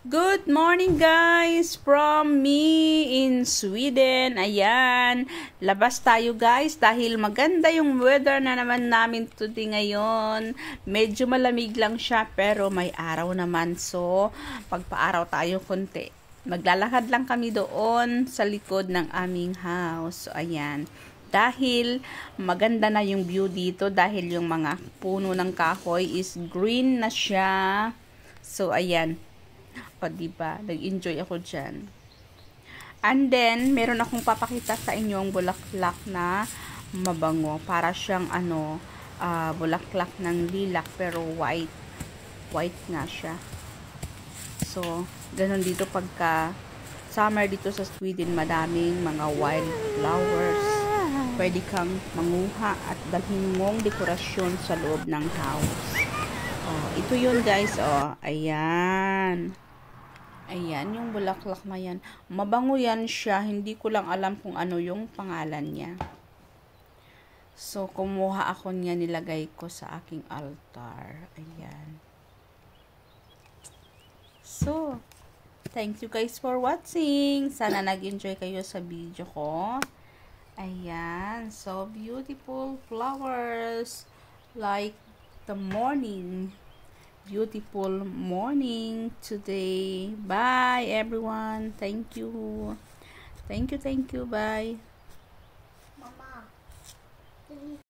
Good morning guys from me in Sweden. Ayan, labas tayo guys dahil maganda yung weather na naman namin today ngayon. Medyo malamig lang siya pero may araw naman. So, pagpaaraw tayo konti. Maglalakad lang kami doon sa likod ng aming house. So, ayan. Dahil maganda na yung view dito dahil yung mga puno ng kahoy is green na siya. So, ayan. O, diba? Nag-enjoy ako dyan. And then, meron akong papakita sa inyong bulaklak na mabango. Para siyang, bulaklak ng lilac, pero white. White nga siya. So, ganun dito pagka summer dito sa Sweden, madaming mga wild flowers. Pwede kang manguha at dalhin mong dekorasyon sa loob ng house. Oh, ito yun guys. Oh, ayan. Ayan, yung bulaklak na yan. Mabango yan siya. Hindi ko lang alam kung ano yung pangalan niya. So, kumuha ako niya, nilagay ko sa aking altar. Ayan. So, thank you guys for watching. Sana nag-enjoy kayo sa video ko. Ayan. So, beautiful flowers. Like the morning. Beautiful morning today. Bye everyone. Thank you. Thank you. Bye. Mama.